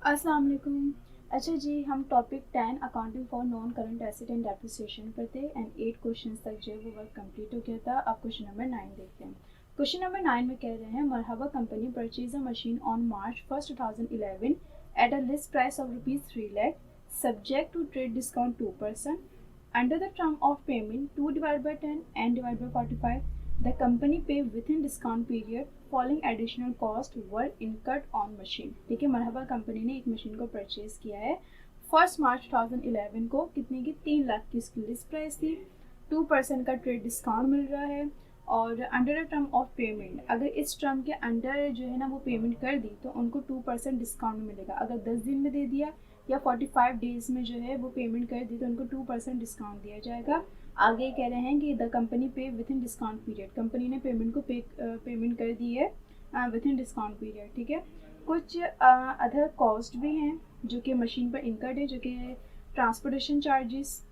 अस्सलाम वालेकुम। अच्छा जी, हम topic 10 accounting for non current asset and depreciation पर थे एंड 8 क्वेश्चंस तक जो है वो वर्क कंप्लीट हो गया था। अब क्वेश्चन नंबर 9 देखते हैं। क्वेश्चन नंबर 9 में कह रहे हैं Marhaba company purchase a machine on March 1st 2011 at a list price of ₹3 lakh subject to trade discount 2%. Under the term of payment 2/10 and divided by 45, the company pay within discount period following additional cost were incurred on machine. ठीक है, मरहबा company ने एक machine को purchase किया है 1 मार्च 2011 को। कितने की? 3 लाख की इसकी लिस्ट प्राइस थी। 2% का ट्रेड डिस्काउंट मिल रहा है और under the term of payment, अगर इस टर्म के अंडर जो है ना वो पेमेंट कर दी तो उनको 2% डिस्काउंट मिलेगा। अगर 10 दिन में दे दिया या 45 डेज में जो है वो पेमेंट कर दी तो उनको 2% डिस्काउंट दिया जाएगा। आगे कह रहे हैं कि द कंपनी पे with in discount period, company ने पेमेंट को पेमेंट कर दी है विद इन डिस्काउंट पीरियड। ठीक है, कुछ अदर कॉस्ट भी हैं जो कि मशीन पर इनकर्ड है, जो कि ट्रांसपोर्टेशन चार्जेस,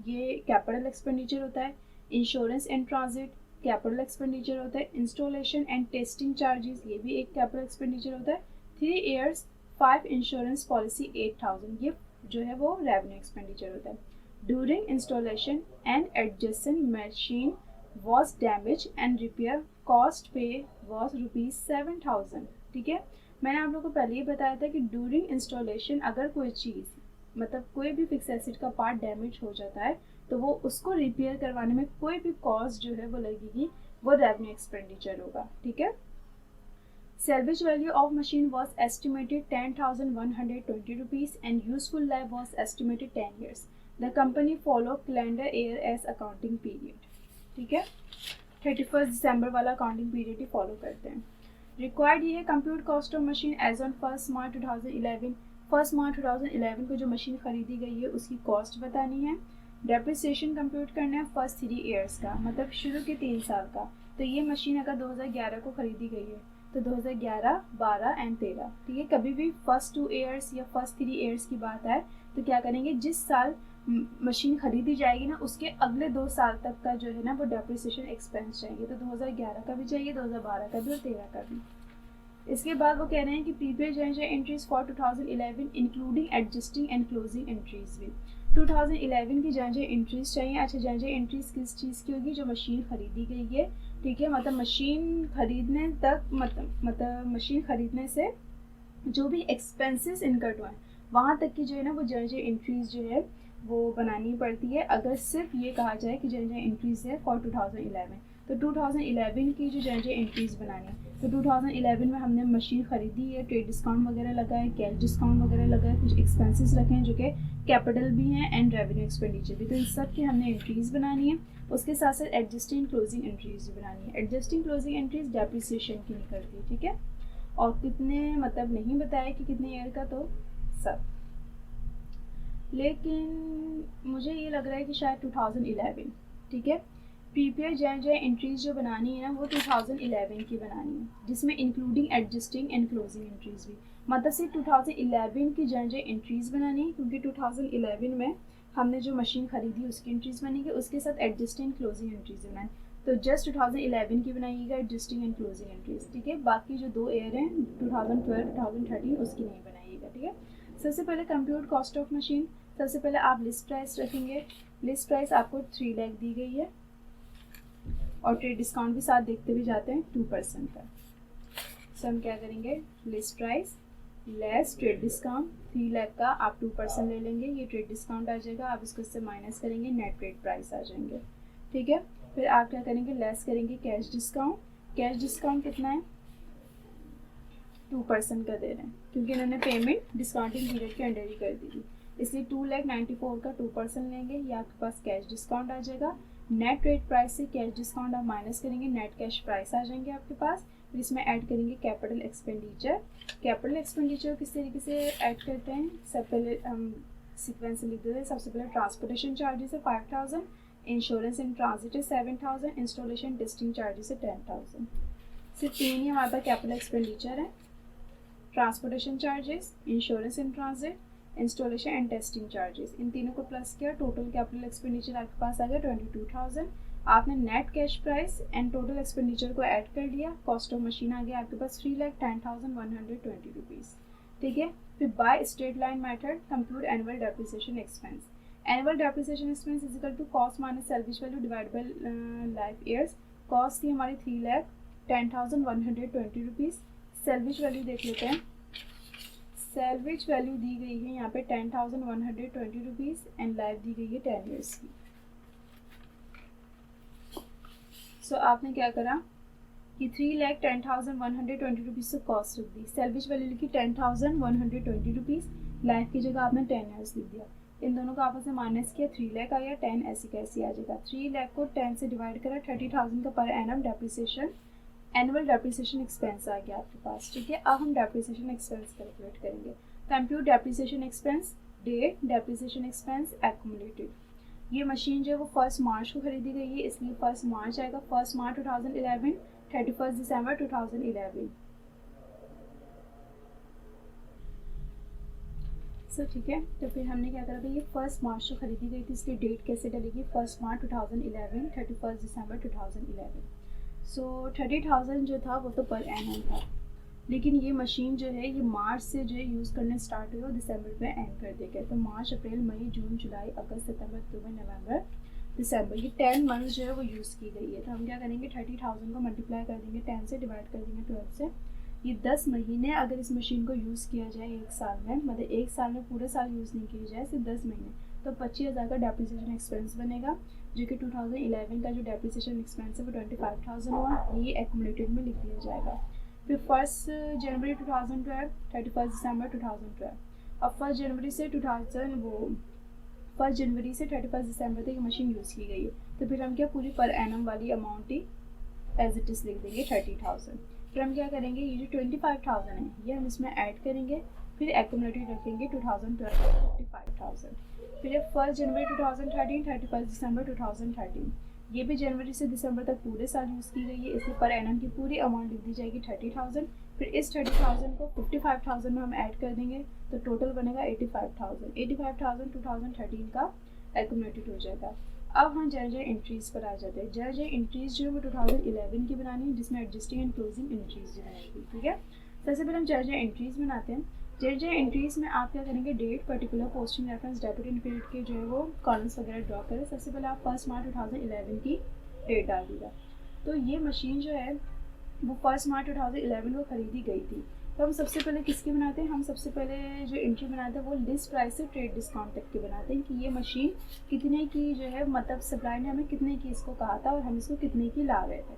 ये कैपिटल एक्सपेंडिचर होता है। Insurance and transit capital expenditure होता है। इंस्टॉलेशन एंड टेस्टिंग चार्जेस, ये भी एक कैपिटल एक्सपेंडिचर होता है। 3 ईयर्स 5 इंश्योरेंस पॉलिसी 8,000, ये जो है वो रेवेन्यू एक्सपेंडिचर होता है। During installation and adjusting machine was damage and repair cost पे वॉज ₹7,000। ठीक है, मैंने आप लोगों को पहले ही बताया था कि ड्यूरिंग इंस्टॉलेशन अगर कोई चीज़ मतलब कोई भी फिक्स एसिड का पार्ट डैमेज हो जाता है तो वो उसको रिपेयर करवाने में कोई भी कॉस्ट जो है वो लगेगी, वो रेवेन्यू एक्सपेंडिचर होगा। ठीक है, salvage value of machine was estimated 10,120 rupees and useful life was estimated 10 years. The company follow calendar year as accounting period. ठीक है, 31 दिसंबर वाला अकाउंटिंग पीरियड ही फॉलो करते हैं। रिक्वायर्ड ये है compute cost of machine as on 1 मार्च 2011। 1 मार्च 2011 को जो machine खरीदी गई है उसकी कॉस्ट बतानी है। डेप्रिसिएशन कंप्यूट करना है फर्स्ट 3 ईयर्स का, मतलब शुरू के 3 साल का। तो ये मशीन अगर 2011 को खरीदी गई है तो 2011, 12 एंड 13। ठीक है, कभी भी फर्स्ट 2 ईयर्स या फर्स्ट 3 ईयर्स की बात है तो क्या करेंगे, जिस साल मशीन खरीदी जाएगी ना उसके अगले 2 साल तक का जो है ना वो डेप्रिसिएशन एक्सपेंस चाहिए। तो 2011 का भी चाहिए, 2012 का भी और 13 का भी। इसके बाद वो कह रहे हैं कि prepaid journal entries for 2011 including adjusting and closing entries भी। 2011 की जर्नल एंट्रीज चाहिए। अच्छा, जर्नल एंट्रीज किस चीज़ की होगी? जो मशीन खरीदी गई है। ठीक है, मतलब मशीन खरीदने तक मतलब मशीन खरीदने से जो भी एक्सपेंसेस इनकर्ड हुए हैं वहाँ तक की जो है ना वो जर्नल एंट्रीज जो है वो बनानी पड़ती है। अगर सिर्फ ये कहा जाए कि जर्नल एंट्रीज है फॉर 2011 तो 2011 की जो जर्नल एंट्रीज बनानी है तो 2011 में हमने मशीन खरीदी है, ट्रेड डिस्काउंट वगैरह लगा है, कैश डिस्काउंट वगैरह लगा है, कुछ एक्सपेंसेस रखे हैं जो कि कैपिटल भी हैं एंड रेवेन्यू एक्सपेंडिचर भी। तो इन सब की हमने एंट्रीज बनानी है। उसके साथ साथ एडजस्टिंग क्लोजिंग एंट्रीज भी बनानी है। एडजस्टिंग क्लोजिंग एंट्रीज डेप्रिसिएशन की निकलती है। ठीक है, और कितने मतलब नहीं बताया कि कितने ईयर का, तो सब, लेकिन मुझे ये लग रहा है कि शायद 2011। ठीक है, प्रीपेड जर्नल एंट्रीज जो बनानी है ना वो 2011 की बनानी है, जिसमें including adjusting and closing entries भी। मतलब सिर्फ 2011 की जर्नल एंट्रीज बनानी है क्योंकि 2011 में हमने जो मशीन खरीदी उसकी एंट्रीज बनेगी, उसके साथ एडजस्टिंग क्लोजिंग एंट्रीज बनानी। तो जस्ट 2011 की बनाइएगा एडजस्टिंग एंड क्लोजिंग एंट्रीज। ठीक है, बाकी जो 2 ईयर हैं 2012, 2013 उसकी नहीं बनाइएगा। ठीक है, सबसे पहले कंप्यूट कॉस्ट ऑफ मशीन। सबसे पहले आप लिस्ट प्राइस रखेंगे। लिस्ट प्राइस आपको 3 लाख दी गई है और ट्रेड डिस्काउंट भी साथ देखते हुए जाते हैं 2% का। सो हम क्या करेंगे, list price less trade discount 3 lakh का आप 2% ले लेंगे, ये ट्रेड डिस्काउंट आ जाएगा, आप इसको इससे माइनस करेंगे, नेट ट्रेड प्राइस आ जाएंगे। ठीक है, फिर आप क्या करेंगे, लेस करेंगे कैश डिस्काउंट। कैश डिस्काउंट कितना है, 2% का दे रहे हैं क्योंकि इन्होंने पेमेंट डिस्काउंटिंग पीरियड के अंडर ही कर दी थी, इसलिए 2,94,000 का 2% लेंगे, ये आपके पास कैश डिस्काउंट आ जाएगा। नेट ट्रेड प्राइस से कैश डिस्काउंट आप माइनस करेंगे, नेट कैश प्राइस आ जाएंगे आपके पास। फिर इसमें ऐड करेंगे कैपिटल एक्सपेंडिचर। कैपिटल एक्सपेंडिचर किस तरीके से ऐड करते हैं, सब पहले हम सीक्वेंस लिख देते हैं। सबसे पहले ट्रांसपोर्टेशन चार्जेस है 5,000, इंश्योरेंस इन ट्रांजिट है 7,000, इंस्टॉलेशन टेस्टिंग चार्जेस है 10,000। सिर्फ 3 ही हमारे पास कैपिटल एक्सपेंडिचर है, transportation charges, insurance in transit, installation and testing charges. इन तीनों को प्लस किया, टोटल कैपिटल एक्सपेंडिचर आपके पास आ गया 22,000। आपने net cash price and total expenditure को ऐड कर लिया, कॉस्ट ऑफ मशीन आ गया आपके पास 3,10,120 रुपीज़। ठीक है। फिर by straight line method compute annual depreciation expense. Annual depreciation expense is equal to cost minus salvage value divide by life years. Cost थी हमारी 3,10,120 रुपीज़। सेल्वेज वैल्यू देख लेते हैं। सेल्वेज वैल्यू दी गई है यहाँ पे 10,120 रुपीज़ एंड लाइफ दी गई है 10 ईयर्स की। सो आपने क्या करा कि 3,10,120 रुपीज़ से कॉस्ट रख दी, सेल्वेज वैल्यू लिखी 10,120 रुपीज़, लाइफ की जगह आपने 10 ईयर्स लिख दिया। इन दोनों का आपस में माइनस किया, 3 लाख आया, 10 ऐसी कैसी आ जाएगा। 3 लाख को 10 से डिवाइड करा, 30,000 का per annum depreciation annual depreciation expense आ गया आपके पास। ठीक है, अब हम डेप्रिसिएशन एक्सपेंस कैलकुलेट करेंगे। Compute depreciation expense, date depreciation expense accumulated. ये मशीन जो है वो 1 मार्च को खरीदी गई है, इसलिए 1 मार्च आएगा। 1 मार्च 2011, 31 दिसंबर 2011। सो ठीक है, तो फिर हमने क्या करा था, ये 1 मार्च को खरीदी गई थी, इसकी डेट कैसे डलेगी, 1 मार्च 2011, 31 दिसंबर 2011। सो 30,000 जो था वो तो पर एनम था, लेकिन ये मशीन जो है ये मार्च से जो है यूज़ करने स्टार्ट हुई और दिसंबर में एंड कर देगा। तो मार्च, अप्रैल, मई, जून, जुलाई, अगस्त, सितंबर, अक्टूबर, नवंबर, दिसंबर, ये 10 मंथ्स जो है वो यूज़ की गई है। तो हम क्या करेंगे, 30,000 को मल्टीप्लाई कर देंगे 10 से, डिवाइड कर देंगे 12 से। ये 10 महीने अगर इस मशीन को यूज़ किया जाए एक साल में, मतलब एक साल में पूरे साल यूज़ नहीं किया जाए, सिर्फ 10 महीने, तो 25,000 का डेप्रिसिएशन एक्सपेंस बनेगा, जो कि 2011 का जो डेप्रिसिएशन एक्सपेंस है वो 25,000 हुआ। ये एक्यूमुलेटेड में लिख दिया जाएगा। फिर 1 जनवरी 2012, 31 दिसंबर 2012। अब 1 जनवरी से 31 दिसंबर तक ये मशीन यूज़ की गई है, तो फिर हम क्या पूरी पर एनम वाली अमाउंट ही एज इट इज़ लिख देंगे 30,000। फिर हम क्या करेंगे, ये जो 25,000 है ये हम इसमें ऐड करेंगे, फिर एक्यूमुलेटेड रखेंगे 2012 55,000। फिर 1 जनवरी 2013, 31 दिसंबर 2013, ये भी जनवरी से दिसंबर तक पूरे साल यूज़ की गई है, इसलिए पर एनम की पूरी अमाउंट लिख दी जाएगी 30,000। फिर इस 30,000 को 55,000 में हम ऐड कर देंगे, तो टोटल बनेगा 85,000। 85,000 2013 का एक्यूमुलेटेड हो जाएगा। अब हम जर्जर एंट्रीज़ पर आ जाते हैं। जर्जर एंट्रीज़ जो है वो 2011 की बनानी है, जिसमें एडजस्टिंग एंड क्लोजिंग एंट्रीज़ बनाएगी। ठीक है, सबसे पहले हम जर्जर एंट्रीज़ बनाते हैं। जर्जर एंट्रीज़ में आप क्या करेंगे, date, particular, posting, reference, debit and credit के जो है वो कॉलम्स वगैरह ड्रॉ करें। सबसे पहले आप 1 मार्च 2011 की डेट डाल दीजिएगा। तो ये मशीन जो है वो 1 मार्च 2011 को खरीदी गई थी। तो हम सबसे पहले किसकी बनाते हैं, हम सबसे पहले जो एंट्री बनाते हैं वो लिस्ट प्राइस से ट्रेड डिस्काउंट तक की बनाते हैं, कि ये मशीन कितने की जो है, मतलब सप्लाई ने हमें कितने की इसको कहा था और हम इसको कितने की ला रहे थे।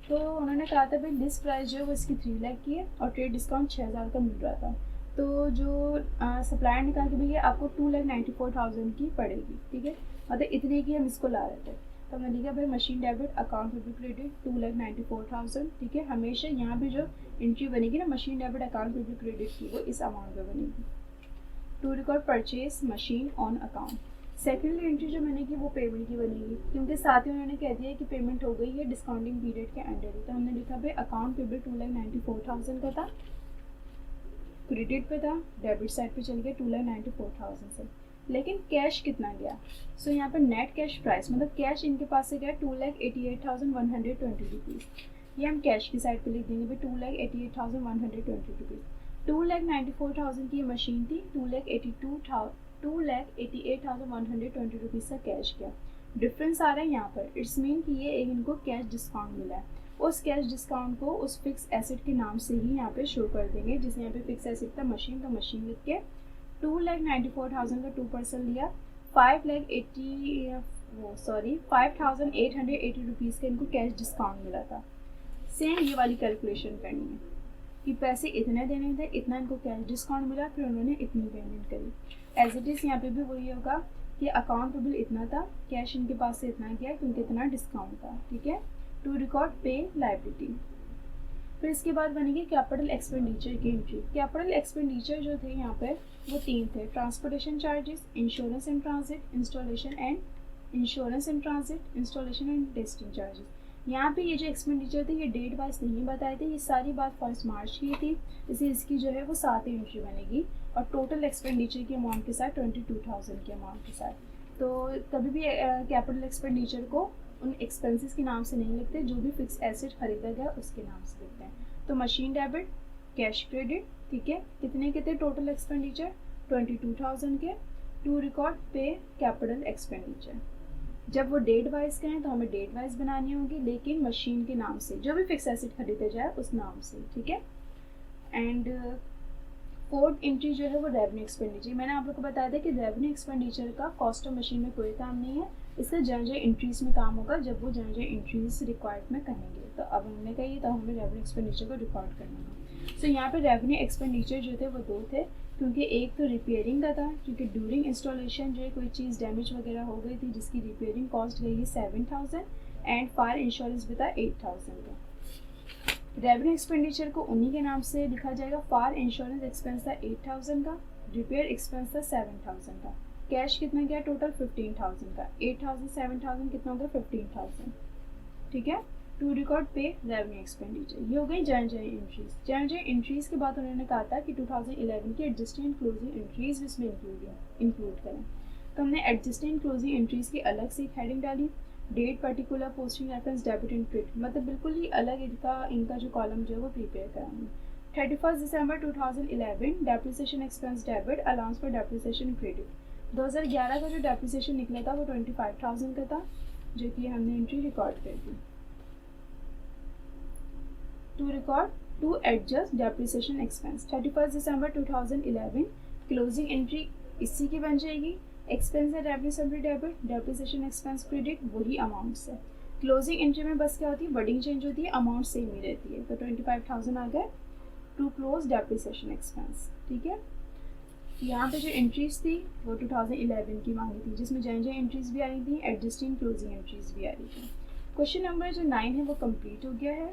तो उन्होंने कहा था भाई लिस्ट प्राइस जो है वो इसकी 3 लाख की है और ट्रेड डिस्काउंट 6,000 का मिल रहा था। तो जो सप्लायर ने कहा कि भैया आपको 2,94,000 की पड़ेगी। ठीक है, मतलब इतने की हम इसको ला रहे थे। तो हमने लिखा भाई machine debit, account payable credit 2,94,000। ठीक है, हमेशा यहाँ भी जो एंट्री बनेगी ना machine debit account payable credit की, वो इस अमाउंट पे बनेगी। To record purchase machine on account. Secondly entry जो बनेगी वो पेमेंट की बनेगी, क्योंकि साथ ही उन्होंने कह दिया कि पेमेंट हो गई है डिस्काउंटिंग पीरियड के अंडर ही। तो हमने लिखा भाई अकाउंट पेबल 2,94,000 का था, क्रेडिट पे था, डेबिट साइड पे चल गया 2,94,000 से। लेकिन कैश कितना गया, सो यहाँ पर नेट कैश प्राइस, मतलब कैश इनके पास से गया 2,88,120 रुपीज़। ये हम कैश की साइड पे लिख देंगे भाई 2,88,120 रुपीज़। 2,94,000 की ये मशीन थी, 2,88,120 रुपीज़ का कैश गया। डिफरेंस आ रहा है यहाँ पर, इट्स मीन कि ये इनको कैश डिस्काउंट मिला है। उस कैश डिस्काउंट को उस फिक्स एसेट के नाम से ही यहाँ पे शो कर देंगे, जिसमें यहाँ पे फिक्स एसेट था मशीन, तो मशीन लिख के 2,94,000 का 2% लिया, 5,880 रुपीज़ का इनको कैश डिस्काउंट मिला था। सेम ये वाली कैलकुलेशन करनी है कि पैसे इतने देने थे, इतना इनको कैश डिस्काउंट मिला, फिर उन्होंने इतनी पेमेंट करी। एज इट इज़ यहाँ पे भी वही होगा कि अकाउंट पेबल इतना था, कैश इनके पास से इतना गया क्योंकि इतना डिस्काउंट था। ठीक है, टू रिकॉर्ड पे लायबिलिटी। फिर इसके बाद बनेगी कैपिटल एक्सपेंडिचर की एंट्री। कैपिटल एक्सपेंडिचर जो थे यहाँ पे वो 3 थे, transportation charges, insurance and transit, installation and testing charges. यहाँ पे ये जो एक्सपेंडिचर थे ये डेट वाइज नहीं बताए थे, ये सारी बात 1 मार्च की थी, इसलिए इसकी जो है वो 7 एंट्री बनेगी और टोटल एक्सपेंडिचर की अमाउंट के साथ 22,000 के अमाउंट के साथ। तो कभी भी कैपिटल एक्सपेंडिचर को उन एक्सपेंसेस के नाम से नहीं लिखते, जो भी फिक्स एसेट खरीदा गया उसके नाम से लिखते हैं। तो मशीन डेबिट, कैश क्रेडिट, ठीक है। कितने के थे टोटल एक्सपेंडिचर? 22,000 के। टू रिकॉर्ड पे कैपिटल एक्सपेंडिचर। जब वो डेट वाइज का है तो हमें डेट वाइज बनानी होगी, लेकिन मशीन के नाम से, जो भी फिक्स एसेट खरीदे जाए उस नाम से, ठीक है। एंड फोर्थ एंट्री जो है वो रेवेन्यू एक्सपेंडिचर। मैंने आप लोग को बताया था कि रेवेन्यू एक्सपेंडिचर का कॉस्ट ऑफ मशीन में कोई काम नहीं है, इसका जनरल एंट्रीज में काम होगा जब वो जनरल एंट्रीज रिक्वायर्ड में कहेंगे। तो अब हमने कही तो हमें रेवेन्यू एक्सपेंडिचर को रिकॉर्ड करना होगा। सो यहाँ पे रेवेन्यू एक्सपेंडिचर जो थे वो दो थे, क्योंकि एक तो रिपेयरिंग का था, क्योंकि ड्यूरिंग इंस्टॉलेशन जो है कोई चीज़ डैमेज वगैरह हो गई थी जिसकी रिपेयरिंग कॉस्ट गई है 7,000 एंड फायर इंश्योरेंस भी था 8,000 का। रेवेन्यू एक्सपेंडिचर को उन्हीं के नाम से लिखा जाएगा। फायर इंश्योरेंस एक्सपेंस था 8,000 का, रिपेयर एक्सपेंस था 7,000 का। कैश कितना गया टोटल? 15,000 का। 8,000 7,000 कितना होगा? 15,000, ठीक है। टू रिकॉर्ड पे रेवेन्यू एक्सपेंडिचर। ये हो गई जनरल एंट्रीज। जनरल एंट्रीज के बाद उन्होंने कहा था कि 2011 की एडजस्टिंग एंड क्लोजिंग एंट्रीज इसमें इंक्लूड करें। तो हमने एडजस्टिंग एंड क्लोजिंग एंट्रीज की अलग से एक हेडिंग डाली, date, particular, posting reference, debit and credit, मतलब बिल्कुल ही अलग इनका जो कॉलम जो है वो प्रिपेयर कराएंगे। 31 December 2011 depreciation expense debit, allowance for depreciation credit. 2011 का जो डेप्रिसिएशन निकला था वो 25,000 का था, जो कि हमने एंट्री रिकॉर्ड कर दी। To record to adjust depreciation expense 31 December 2011 closing entry इसी की बन जाएगी। एक्सपेंस है revenue subject debit, depreciation expense credit, वही अमाउंट्स है। क्लोजिंग एंट्री में बस क्या होती है, वर्डिंग चेंज होती है, अमाउंट सेम ही रहती है। तो 25,000 आ गए टू क्लोज डेप्रिसिएशन एक्सपेंस, ठीक है। यहाँ पे जो एंट्रीज थी वो 2011 की मांगी थी, जिसमें जनरल एंट्रीज भी आ रही थी, एडजस्टिंग क्लोजिंग एंट्रीज भी आ रही थी। क्वेश्चन नंबर जो 9 है वो कंप्लीट हो गया है।